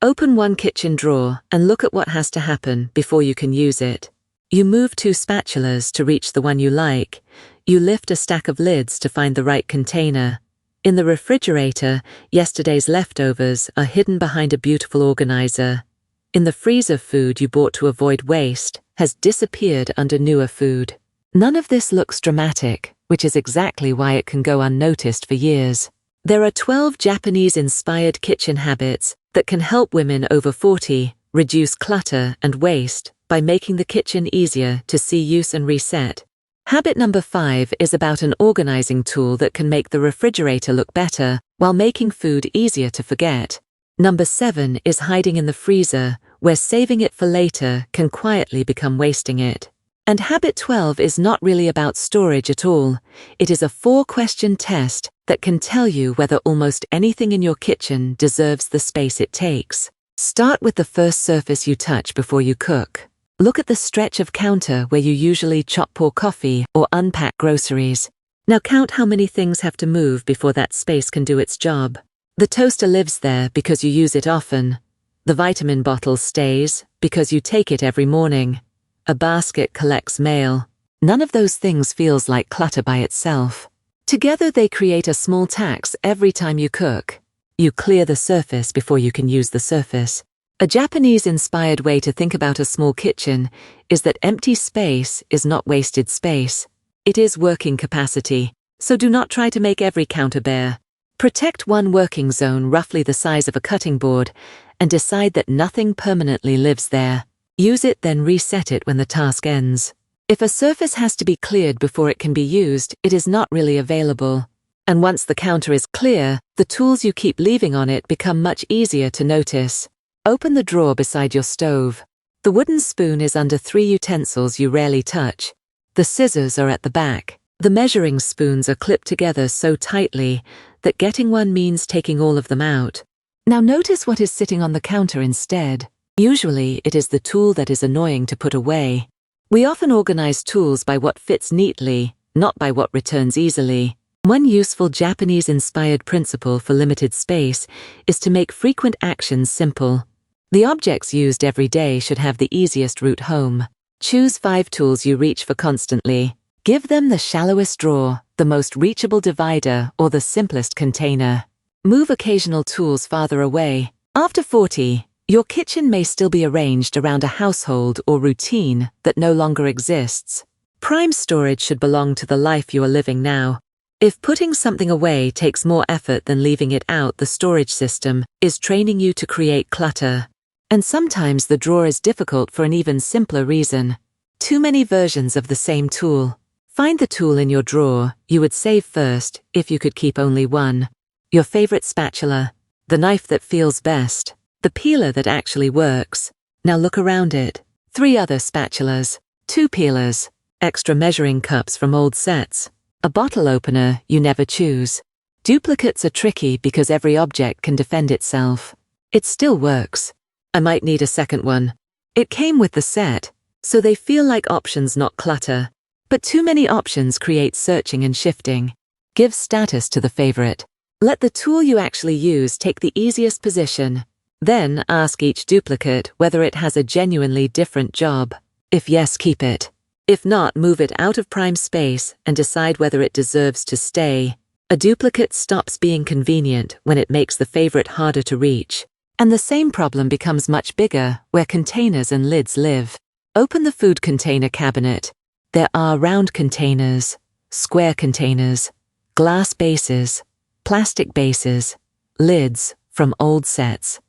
Open one kitchen drawer and look at what has to happen before you can use it. You move 2 spatulas to reach the one you like. You lift a stack of lids to find the right container. In the refrigerator, yesterday's leftovers are hidden behind a beautiful organizer. In the freezer, food you bought to avoid waste has disappeared under newer food. None of this looks dramatic, which is exactly why it can go unnoticed for years. There are 12 Japanese-inspired kitchen habits that can help women over 40 reduce clutter and waste by making the kitchen easier to see, use and reset. Habit number 5 is about an organizing tool that can make the refrigerator look better while making food easier to forget. Number 7 is hiding in the freezer, where saving it for later can quietly become wasting it. And habit 12 is not really about storage at all. It is a 4-question test that can tell you whether almost anything in your kitchen deserves the space it takes. Start with the first surface you touch before you cook. Look at the stretch of counter where you usually pour coffee or unpack groceries. Now count how many things have to move before that space can do its job. The toaster lives there because you use it often. The vitamin bottle stays because you take it every morning. A basket collects mail. None of those things feels like clutter by itself. Together they create a small tax every time you cook. You clear the surface before you can use the surface. A Japanese-inspired way to think about a small kitchen is that empty space is not wasted space. It is working capacity, so do not try to make every counter bare. Protect one working zone roughly the size of a cutting board and decide that nothing permanently lives there. Use it, then reset it when the task ends. If a surface has to be cleared before it can be used, it is not really available. And once the counter is clear, the tools you keep leaving on it become much easier to notice. Open the drawer beside your stove. The wooden spoon is under 3 utensils you rarely touch. The scissors are at the back. The measuring spoons are clipped together so tightly that getting one means taking all of them out. Now notice what is sitting on the counter instead. Usually it is the tool that is annoying to put away. We often organize tools by what fits neatly, not by what returns easily. One useful Japanese-inspired principle for limited space is to make frequent actions simple. The objects used every day should have the easiest route home. Choose 5 tools you reach for constantly. Give them the shallowest drawer, the most reachable divider, or the simplest container. Move occasional tools farther away. After 40, your kitchen may still be arranged around a household or routine that no longer exists. Prime storage should belong to the life you are living now. If putting something away takes more effort than leaving it out, the storage system is training you to create clutter. And sometimes the drawer is difficult for an even simpler reason. Too many versions of the same tool. Find the tool in your drawer you would save first if you could keep only one. Your favorite spatula. The knife that feels best. The peeler that actually works. Now look around it. 3 other spatulas. 2 peelers. Extra measuring cups from old sets. A bottle opener you never choose. Duplicates are tricky because every object can defend itself. It still works. I might need a second one. It came with the set, so they feel like options, not clutter. But too many options create searching and shifting. Give status to the favorite. Let the tool you actually use take the easiest position. Then ask each duplicate whether it has a genuinely different job. If yes, keep it. If not, move it out of prime space and decide whether it deserves to stay. A duplicate stops being convenient when it makes the favorite harder to reach. And the same problem becomes much bigger where containers and lids live. Open the food container cabinet. There are round containers, square containers, glass bases, plastic bases, lids from old sets,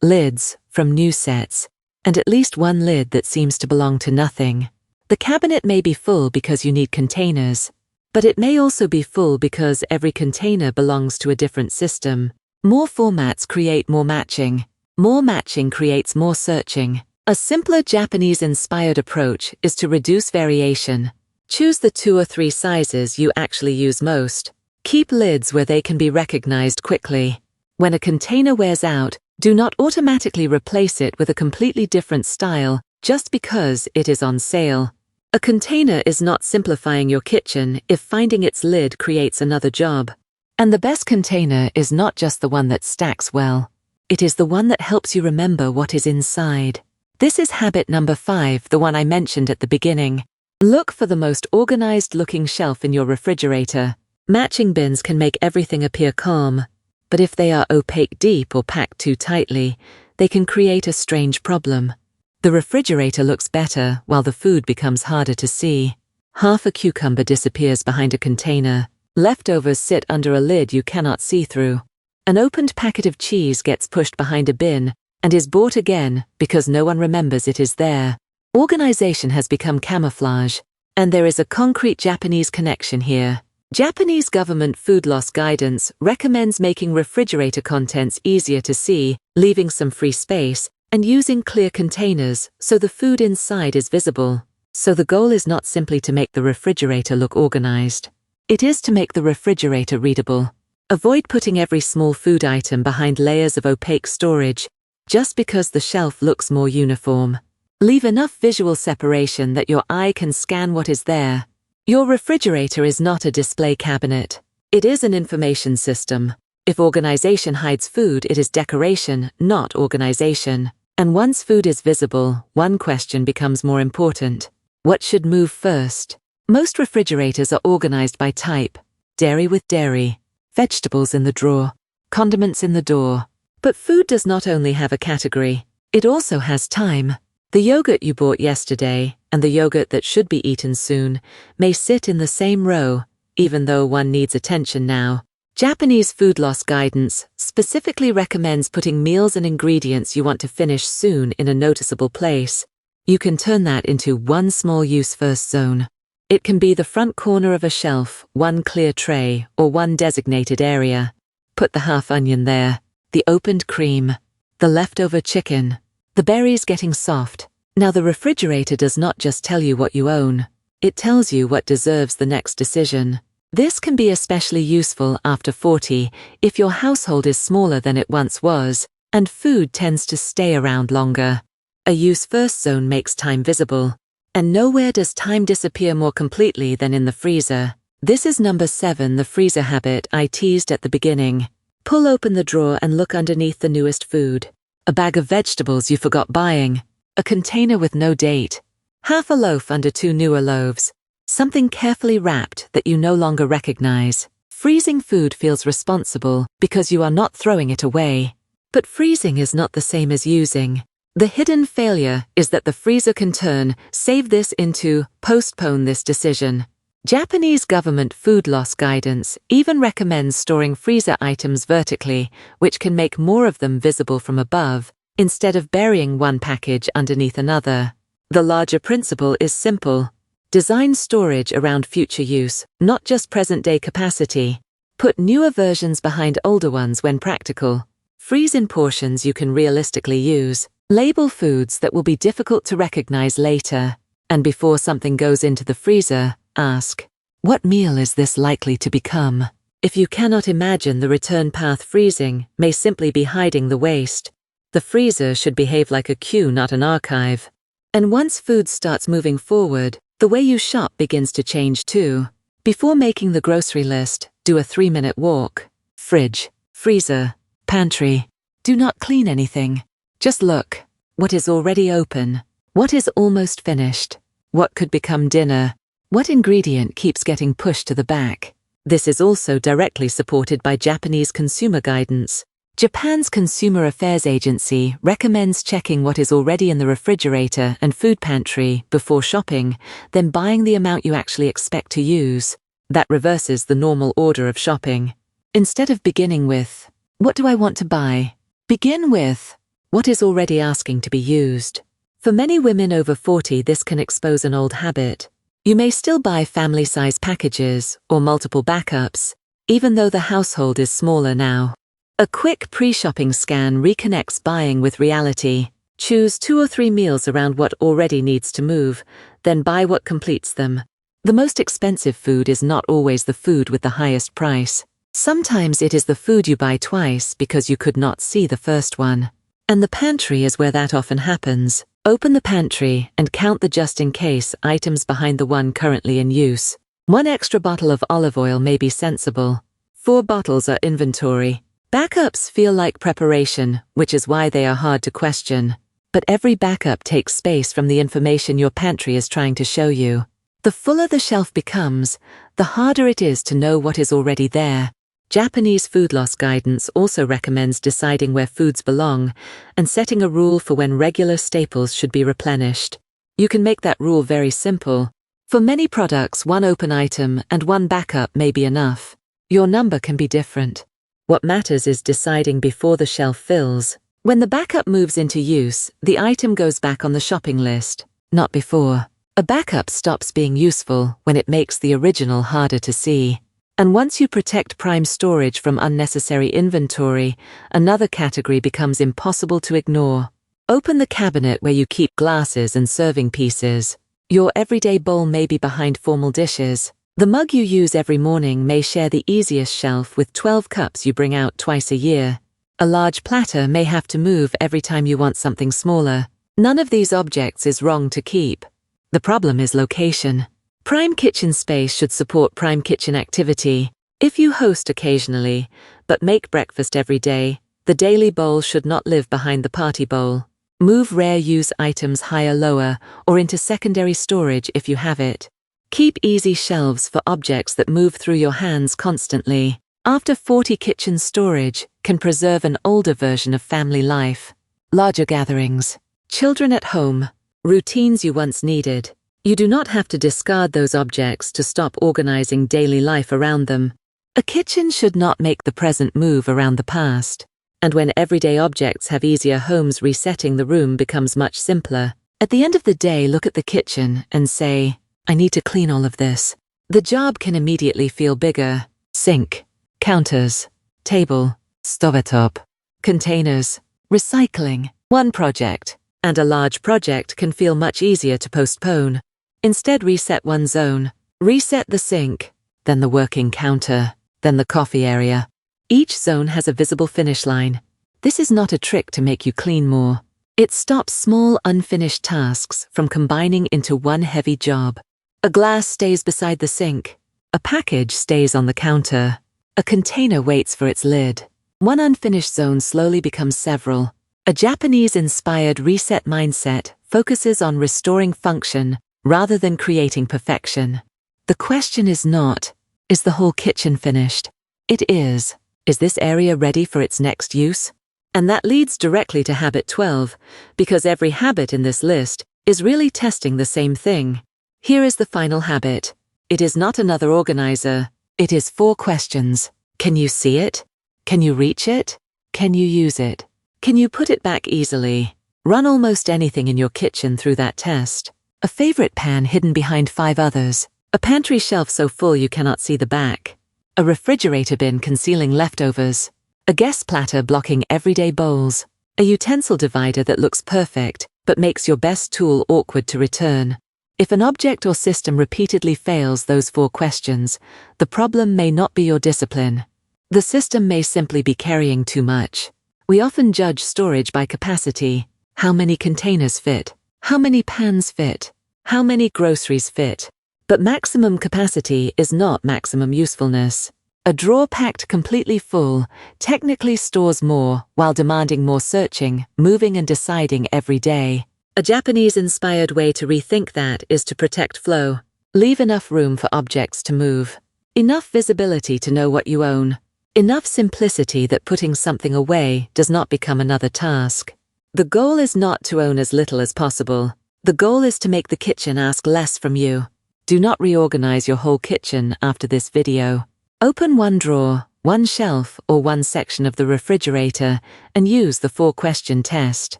lids from new sets, and at least one lid that seems to belong to nothing. The cabinet may be full because you need containers, but it may also be full because every container belongs to a different system. More formats create more matching. More matching creates more searching. A simpler Japanese-inspired approach is to reduce variation. Choose the 2 or 3 sizes you actually use most. Keep lids where they can be recognized quickly. When a container wears out, do not automatically replace it with a completely different style just because it is on sale. A container is not simplifying your kitchen if finding its lid creates another job. And the best container is not just the one that stacks well. It is the one that helps you remember what is inside. This is habit number 5, the one I mentioned at the beginning. Look for the most organized looking shelf in your refrigerator. Matching bins can make everything appear calm, but if they are opaque deep or packed too tightly, they can create a strange problem. The refrigerator looks better while the food becomes harder to see. Half a cucumber disappears behind a container. Leftovers sit under a lid you cannot see through. An opened packet of cheese gets pushed behind a bin and is bought again because no one remembers it is there. Organization has become camouflage, and there is a concrete Japanese connection here. Japanese government food loss guidance recommends making refrigerator contents easier to see, leaving some free space, and using clear containers so the food inside is visible. So the goal is not simply to make the refrigerator look organized. It is to make the refrigerator readable. Avoid putting every small food item behind layers of opaque storage just because the shelf looks more uniform. Leave enough visual separation that your eye can scan what is there. Your refrigerator is not a display cabinet. It is an information system. If organization hides food, it is decoration, not organization. And once food is visible, one question becomes more important. What should move first? Most refrigerators are organized by type. Dairy with dairy, vegetables in the drawer, condiments in the door. But food does not only have a category, it also has time. The yogurt you bought yesterday and the yogurt that should be eaten soon may sit in the same row, even though one needs attention now. Japanese food loss guidance specifically recommends putting meals and ingredients you want to finish soon in a noticeable place. You can turn that into one small use first zone. It can be the front corner of a shelf, one clear tray, or one designated area. Put the half onion there, the opened cream, the leftover chicken, the berries getting soft. Now the refrigerator does not just tell you what you own, it tells you what deserves the next decision. This can be especially useful after 40 if your household is smaller than it once was, and food tends to stay around longer. A use first zone makes time visible, and nowhere does time disappear more completely than in the freezer. This is number 7, the freezer habit I teased at the beginning. Pull open the drawer and look underneath the newest food. A bag of vegetables you forgot buying. A container with no date. Half a loaf under 2 newer loaves. Something carefully wrapped that you no longer recognize. Freezing food feels responsible because you are not throwing it away. But freezing is not the same as using. The hidden failure is that the freezer can turn save this into postpone this decision. Japanese government food loss guidance even recommends storing freezer items vertically, which can make more of them visible from above, instead of burying one package underneath another. The larger principle is simple. Design storage around future use, not just present-day capacity. Put newer versions behind older ones when practical. Freeze in portions you can realistically use. Label foods that will be difficult to recognize later. And before something goes into the freezer, ask, what meal is this likely to become? If you cannot imagine the return path, freezing may simply be hiding the waste. The freezer should behave like a queue, not an archive. And once food starts moving forward, the way you shop begins to change too. Before making the grocery list, do a 3-minute walk. Fridge, freezer, pantry. Do not clean anything. Just look. What is already open? What is almost finished? What could become dinner? What ingredient keeps getting pushed to the back? This is also directly supported by Japanese consumer guidance. Japan's Consumer Affairs Agency recommends checking what is already in the refrigerator and food pantry before shopping, then buying the amount you actually expect to use. That reverses the normal order of shopping. Instead of beginning with, what do I want to buy? Begin with, what is already asking to be used? For many women over 40, this can expose an old habit. You may still buy family-size packages or multiple backups, even though the household is smaller now. A quick pre-shopping scan reconnects buying with reality. Choose 2 or 3 meals around what already needs to move, then buy what completes them. The most expensive food is not always the food with the highest price. Sometimes it is the food you buy twice because you could not see the first one. And the pantry is where that often happens. Open the pantry and count the just-in-case items behind the one currently in use. 1 extra bottle of olive oil may be sensible. 4 bottles are inventory. Backups feel like preparation, which is why they are hard to question. But every backup takes space from the information your pantry is trying to show you. The fuller the shelf becomes, the harder it is to know what is already there. Japanese food loss guidance also recommends deciding where foods belong and setting a rule for when regular staples should be replenished. You can make that rule very simple. For many products, one open item and one backup may be enough. Your number can be different. What matters is deciding before the shelf fills. When the backup moves into use, the item goes back on the shopping list, not before. A backup stops being useful when it makes the original harder to see. And once you protect prime storage from unnecessary inventory, another category becomes impossible to ignore. Open the cabinet where you keep glasses and serving pieces. Your everyday bowl may be behind formal dishes. The mug you use every morning may share the easiest shelf with 12 cups you bring out twice a year. A large platter may have to move every time you want something smaller. None of these objects is wrong to keep. The problem is location. Prime kitchen space should support prime kitchen activity. If you host occasionally, but make breakfast every day, the daily bowl should not live behind the party bowl. Move rare-use items higher-lower or into secondary storage if you have it. Keep easy shelves for objects that move through your hands constantly. After 40 kitchen storage can preserve an older version of family life. Larger gatherings. Children at home. Routines you once needed. You do not have to discard those objects to stop organizing daily life around them. A kitchen should not make the present move around the past. And when everyday objects have easier homes, resetting the room becomes much simpler. At the end of the day, look at the kitchen and say, I need to clean all of this. The job can immediately feel bigger. Sink, counters, table, stovetop, containers, recycling. One project. And a large project can feel much easier to postpone. Instead, reset one zone. Reset the sink, then the working counter, then the coffee area. Each zone has a visible finish line. This is not a trick to make you clean more. It stops small, unfinished tasks from combining into one heavy job. A glass stays beside the sink. A package stays on the counter. A container waits for its lid. One unfinished zone slowly becomes several. A Japanese-inspired reset mindset focuses on restoring function rather than creating perfection. The question is not, is the whole kitchen finished? It is this area ready for its next use? And that leads directly to habit 12, because every habit in this list is really testing the same thing. Here is the final habit. It is not another organizer. It is 4 questions. Can you see it? Can you reach it? Can you use it? Can you put it back easily? Run almost anything in your kitchen through that test. A favorite pan hidden behind 5 others. A pantry shelf so full you cannot see the back. A refrigerator bin concealing leftovers. A guest platter blocking everyday bowls. A utensil divider that looks perfect but makes your best tool awkward to return. If an object or system repeatedly fails those 4 questions, the problem may not be your discipline. The system may simply be carrying too much. We often judge storage by capacity. How many containers fit? How many pans fit? How many groceries fit? But maximum capacity is not maximum usefulness. A drawer packed completely full technically stores more while demanding more searching, moving and deciding every day. A Japanese-inspired way to rethink that is to protect flow. Leave enough room for objects to move. Enough visibility to know what you own. Enough simplicity that putting something away does not become another task. The goal is not to own as little as possible. The goal is to make the kitchen ask less from you. Do not reorganize your whole kitchen after this video. Open one drawer, one shelf, or one section of the refrigerator and use the 4-question test.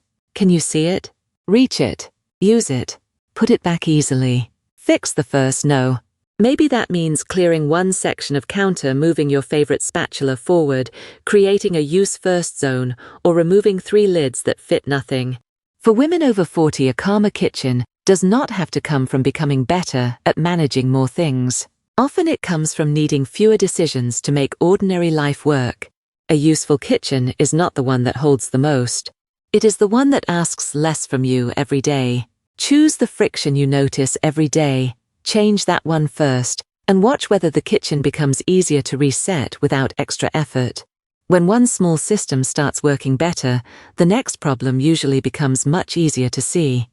Can you see it? Reach it? Use it? Put it back easily? Fix the first no. Maybe that means clearing one section of counter, moving your favorite spatula forward, creating a use first zone, or removing 3 lids that fit nothing. For women over 40, a calmer kitchen does not have to come from becoming better at managing more things. Often it comes from needing fewer decisions to make ordinary life work. A useful kitchen is not the one that holds the most. It is the one that asks less from you every day. Choose the friction you notice every day. Change that one first, and watch whether the kitchen becomes easier to reset without extra effort. When one small system starts working better, the next problem usually becomes much easier to see.